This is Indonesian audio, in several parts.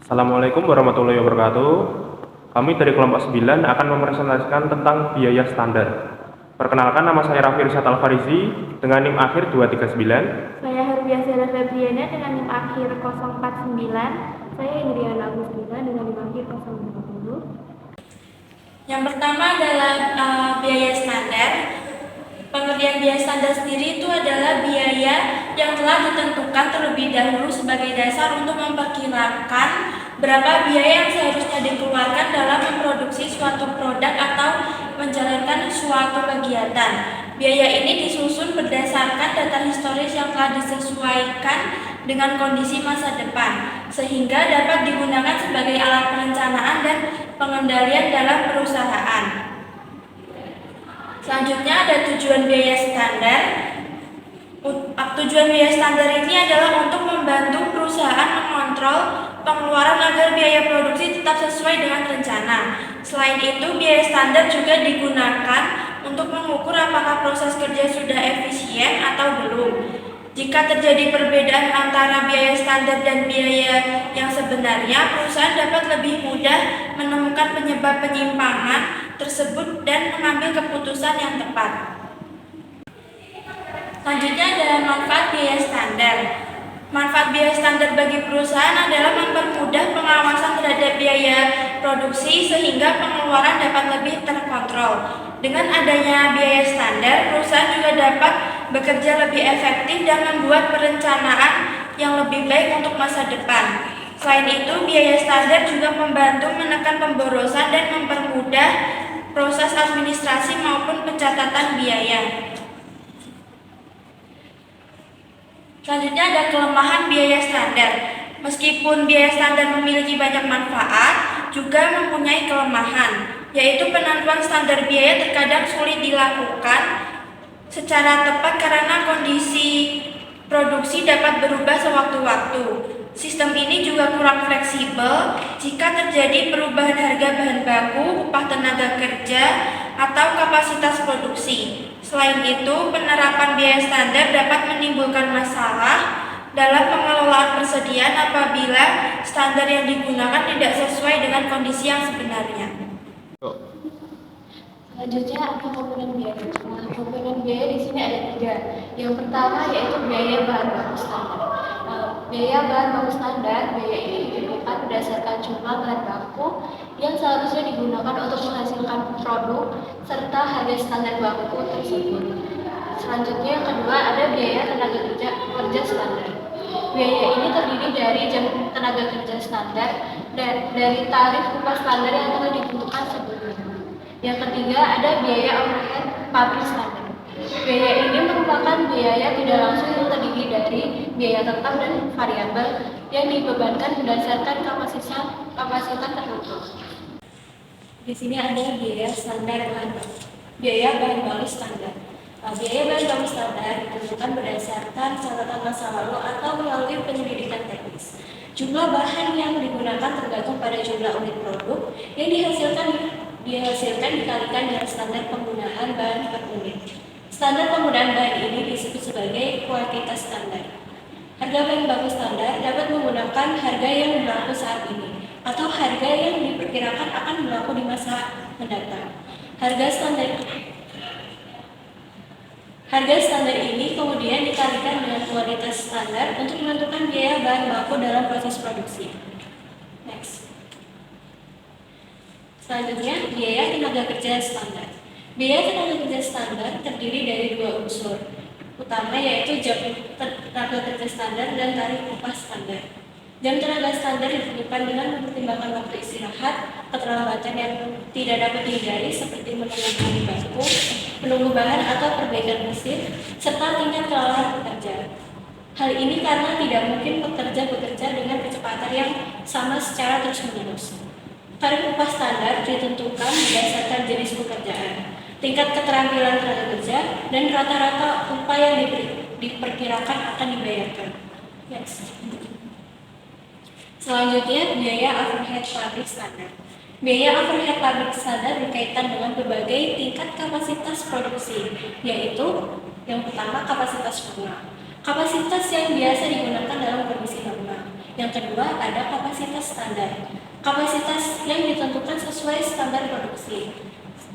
Assalamualaikum warahmatullahi wabarakatuh. Kami dari kelompok 9 akan mempresentasikan tentang biaya standar. Perkenalkan, nama saya Raffi Rizat Al-Farizi dengan NIM akhir 239. Saya Herbiasera Febriana dengan NIM akhir 049. Saya Indriana Agustina dengan NIM akhir 050. Yang pertama adalah biaya standar. Pengertian biaya standar sendiri itu adalah biaya yang telah ditentukan terlebih dahulu sebagai dasar untuk memperkirakan berapa biaya yang seharusnya dikeluarkan dalam memproduksi suatu produk atau menjalankan suatu kegiatan. Biaya ini disusun berdasarkan data historis yang telah disesuaikan dengan kondisi masa depan, sehingga dapat digunakan sebagai alat perencanaan dan pengendalian dalam perusahaan. Selanjutnya ada tujuan biaya standar. Tujuan biaya standar ini adalah untuk membantu perusahaan mengontrol pengeluaran agar biaya produksi tetap sesuai dengan rencana. Selain itu, biaya standar juga digunakan untuk mengukur apakah proses kerja sudah efisien atau belum. Jika terjadi perbedaan antara biaya standar dan biaya yang sebenarnya, perusahaan dapat lebih mudah menemukan penyebab penyimpangan tersebut dan mengambil keputusan yang tepat. Selanjutnya adalah manfaat biaya standar. Manfaat biaya standar bagi perusahaan adalah mempermudah pengawasan terhadap biaya produksi sehingga pengeluaran dapat lebih terkontrol. Dengan adanya biaya standar, perusahaan juga dapat bekerja lebih efektif dan membuat perencanaan yang lebih baik untuk masa depan. Selain itu, biaya standar juga membantu menekan pemborosan dan mempermudah proses administrasi maupun pencatatan biaya. Selanjutnya ada kelemahan biaya standar. Meskipun biaya standar memiliki banyak manfaat, juga mempunyai kelemahan, yaitu penentuan standar biaya terkadang sulit dilakukan secara tepat karena kondisi produksi dapat berubah sewaktu-waktu. Sistem ini juga kurang fleksibel jika terjadi perubahan harga bahan baku, upah tenaga kerja, atau kapasitas produksi. Selain itu, penerapan biaya standar dapat menimbulkan masalah dalam pengelolaan persediaan apabila standar yang digunakan tidak sesuai dengan kondisi yang sebenarnya. Selanjutnya ada komponen biaya. Komponen biaya di sini ada 3. Yang pertama yaitu biaya bahan baku standar. Biaya bahan baku standar, biaya ini ditentukan berdasarkan jumlah bahan baku yang seharusnya digunakan untuk menghasilkan produk serta harga standar baku tersebut. Selanjutnya yang kedua ada biaya tenaga kerja standar. Biaya ini terdiri dari jam tenaga kerja standar dan dari tarif upah standar yang telah ditentukan sebelumnya. Yang ketiga ada biaya overhead pabrik standar. Biaya ini merupakan biaya tidak langsung yang terdiri dari biaya tetap dan variabel yang dibebankan berdasarkan kapasitas tertentu. Di sini ada biaya standar bahan baku. Biaya bahan baku standar. Biaya bahan baku standar ditentukan berdasarkan catatan masa lalu atau melalui penyelidikan teknis. Jumlah bahan yang digunakan tergantung pada jumlah unit produk yang dihasilkan dikalikan dengan standar penggunaan bahan per unit. Standar penggunaan bahan ini disebut sebagai kuantitas standar. Harga bahan baku standar dapat menggunakan harga yang berlaku saat ini atau harga yang diperkirakan akan berlaku di masa mendatang. Harga standar ini kemudian dikalikan dengan kuantitas standar untuk menentukan biaya bahan baku dalam proses produksi. Next. Selanjutnya, biaya tenaga kerja standar. Biaya tenaga kerja standar terdiri dari 2 unsur utama, yaitu jam tenaga kerja standar dan tarif upah standar. Jam tenaga standar ditentukan dengan mempertimbangkan waktu istirahat, keterlambatan yang tidak dapat dihindari seperti menunggu baku, menunggu bahan atau perbaikan mesin, serta tingkat kelelahan pekerja. Hal ini karena tidak mungkin pekerja bekerja dengan kecepatan yang sama secara terus-menerus. Tarif upah standar ditentukan berdasarkan jenis pekerjaan, tingkat keterampilan tenaga kerja, dan rata-rata upah yang diperkirakan akan dibayarkan. Yes. Selanjutnya, biaya overhead pabrik standar. Biaya overhead pabrik standar berkaitan dengan berbagai tingkat kapasitas produksi, yaitu yang pertama kapasitas normal. Kapasitas yang biasa digunakan dalam kondisi normal. Yang kedua ada kapasitas standar. Kapasitas yang ditentukan sesuai standar produksi.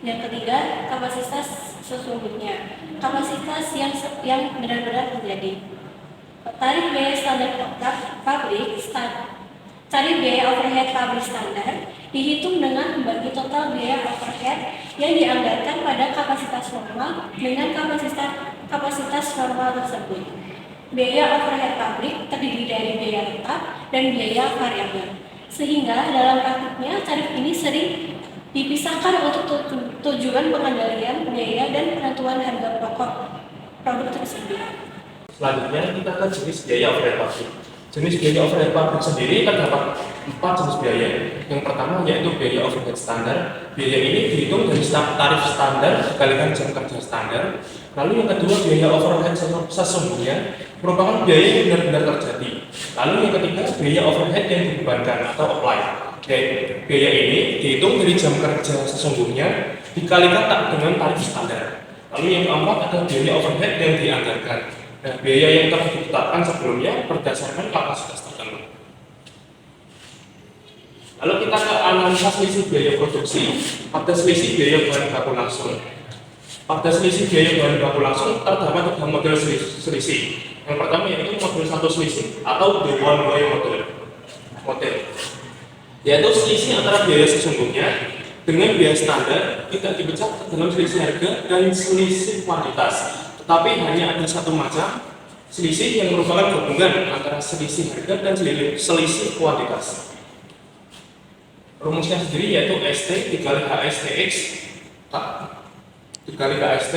Yang ketiga, kapasitas sesungguhnya. Kapasitas yang benar-benar terjadi. Tarif biaya standar pabrik, tarif biaya overhead pabrik standar dihitung dengan membagi total biaya overhead yang dianggarkan pada kapasitas normal dengan kapasitas normal tersebut. Biaya overhead pabrik terdiri dari biaya tetap dan biaya variabel. Sehingga dalam praktiknya tarif ini sering dipisahkan untuk tujuan pengendalian biaya dan penentuan harga pokok produk tersebut. Selanjutnya kita ke jenis biaya overhead pabrik. Jenis biaya overhead pabrik sendiri terdapat 4 jenis biaya. Yang pertama yaitu biaya overhead standar. Biaya ini dihitung dari tarif standar dikalikan jam kerja standar. Lalu yang kedua biaya overhead sesungguhnya merupakan biaya yang benar-benar terjadi. Lalu yang ketiga biaya overhead yang dibebankan atau apply. Biaya ini dihitung dari jam kerja sesungguhnya dikalikan dengan tarif standar. Lalu yang keempat adalah biaya overhead yang dianggarkan. Nah, biaya yang telah ditetapkan sebelumnya berdasarkan kapasitas tertentu. Lalu kita ke analisa selisih biaya produksi pada selisih biaya bahan baku langsung. Pada selisih biaya bahan baku langsung terdapat 3 model selisih. Yang pertama yaitu model 1 selisih atau the one way model, yaitu selisih antara biaya sesungguhnya dengan biaya standar tidak dipecah ke dalam selisih harga dan selisih kuantitas. Tetapi hanya ada satu macam selisih yang merupakan gabungan antara selisih harga dan selisih kuantitas. Rumusnya sendiri yaitu ST dikali HSTX dikali KST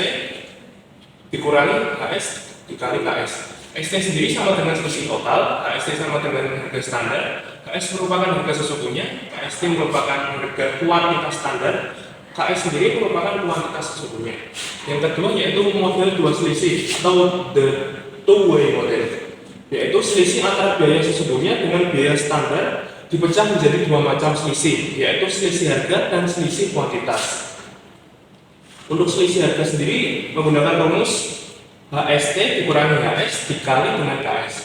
dikurangi HS dikali KS. ST sendiri sama dengan selisih total, HST sama dengan harga standar, KS merupakan harga sesungguhnya, KST merupakan harga kuantitas standar, KS sendiri merupakan kuantitas sesungguhnya. Yang kedua yaitu model 2 selisih atau the two-way model, yaitu selisih antara biaya sesungguhnya dengan biaya standar dipecah menjadi 2 macam selisih, yaitu selisih harga dan selisih kuantitas. Untuk selisih harga sendiri menggunakan rumus HST dikurangi HS dikali dengan KS.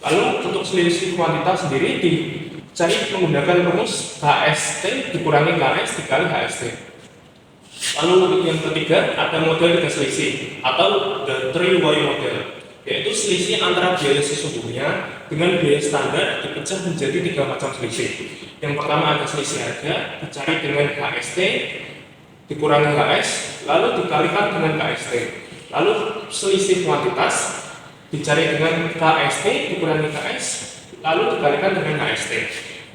Lalu untuk selisih kuantitas sendiri dicari menggunakan rumus HST dikurangi KS dikali HST. Lalu yang ketiga ada model 3 selisih atau the three-way model, yaitu selisih antara biaya sesungguhnya dengan biaya standar dipecah menjadi 3 macam selisih. Yang pertama ada selisih harga dicari dengan HST dikurangi HS lalu dikalikan dengan KST. Lalu selisih kuantitas dicari dengan KST dikurangi KS lalu dikalikan dengan HST.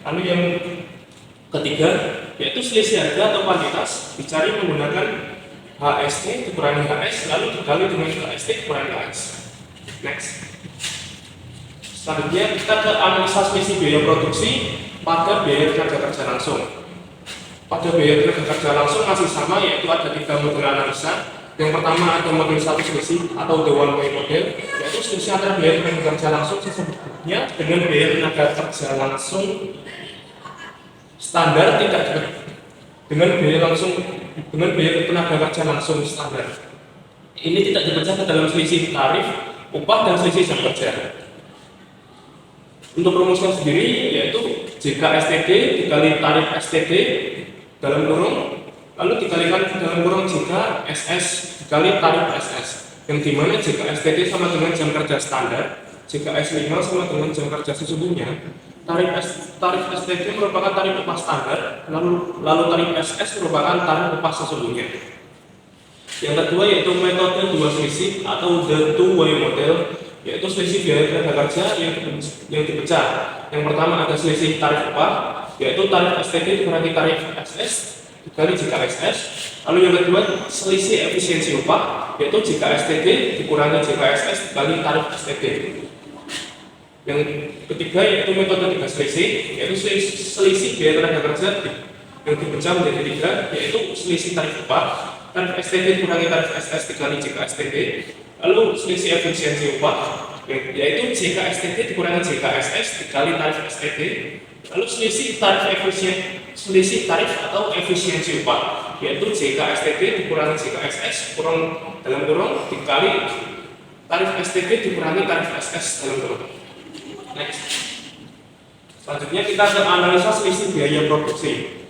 Lalu yang ketiga yaitu selisih harga atau kuantitas dicari menggunakan HST dikurangi HS lalu dikali dengan KST dikurangi KS. Next. Selanjutnya kita ke analisa selisih biaya produksi pada biaya tenaga kerja langsung. Pada biaya tenaga kerja langsung masih sama, yaitu ada 3 model analisa. Yang pertama ada model 1 selisih atau the one way model, yaitu selisih antara biaya tenaga kerja langsung sesungguhnya dengan biaya tenaga kerja langsung standar dengan biaya tenaga kerja langsung standar. Ini tidak dipecah ke dalam selisih tarif, upah dan selisih jam kerja. Untuk rumusnya sendiri yaitu JKSTD dikali tarif STD dalam kurung lalu dikalikan dalam kurung JKSS dikali tarif SS, yang dimana JKSTD sama dengan jam kerja standar, JKS5 sama dengan jam kerja sesungguhnya. Tarif STD merupakan tarif upah standar, lalu tarif SS merupakan tarif upah sesungguhnya. Yang kedua yaitu metode 2 selisih atau the two-way model, yaitu selisih biaya tenaga kerja yang dipecah. Yang pertama ada selisih tarif upah, yaitu tarif STD dikurangi tarif SS dikali JKSS. Lalu yang kedua selisih efisiensi upah, yaitu JKSTD dikurangi JKSS dikali tarif STD. Yang ketiga yaitu metode 3 selisih, yaitu selisih biaya tenaga kerja yang dipecah menjadi 3, yaitu selisih tarif upah, tarif STD dikurangi tarif SS dikali JKSTD. Lalu selisih efisiensi upah, yaitu JKSTD dikurangi JKSS dikali tarif STD. Lalu selisih tarif atau efisiensi upah, yaitu JKSTD dikurangi JKSS dalam kurung dikali tarif STD dikurangi tarif SS dalam kurung. Next. Selanjutnya kita ke analisa selisih biaya produksi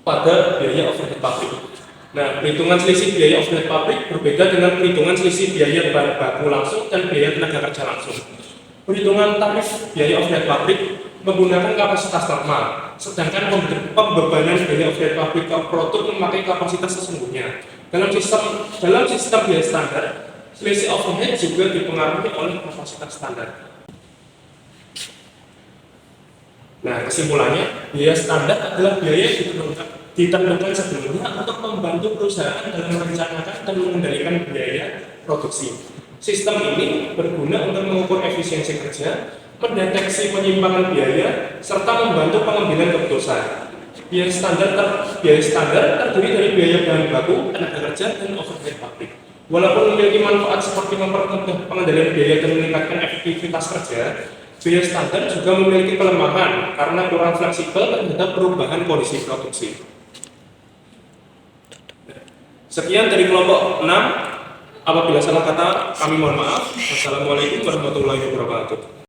pada biaya overhead pabrik. Nah, perhitungan selisih biaya overhead pabrik berbeda dengan perhitungan selisih biaya bahan baku langsung dan biaya tenaga kerja langsung. Perhitungan tarif biaya overhead pabrik menggunakan kapasitas normal, sedangkan pembebanan biaya overhead pabrik ke produk memakai kapasitas sesungguhnya. Dalam sistem biaya standar, selisih overhead juga dipengaruhi oleh kapasitas standar. Nah, kesimpulannya, biaya standar adalah biaya yang ditentukan sebelumnya untuk membantu perusahaan dalam merencanakan dan mengendalikan biaya produksi. Sistem ini berguna untuk mengukur efisiensi kerja, mendeteksi penyimpangan biaya, serta membantu pengambilan keputusan. Biaya standar terdiri dari biaya bahan baku, tenaga kerja, dan overhead pabrik. Walaupun memiliki manfaat seperti mempermudah pengendalian biaya dan meningkatkan efektivitas kerja, biaya standar juga memiliki kelemahan karena kurang fleksibel terhadap perubahan kondisi produksi. Sekian dari kelompok 6. Apabila salah kata, kami mohon maaf. Wassalamualaikum warahmatullahi wabarakatuh.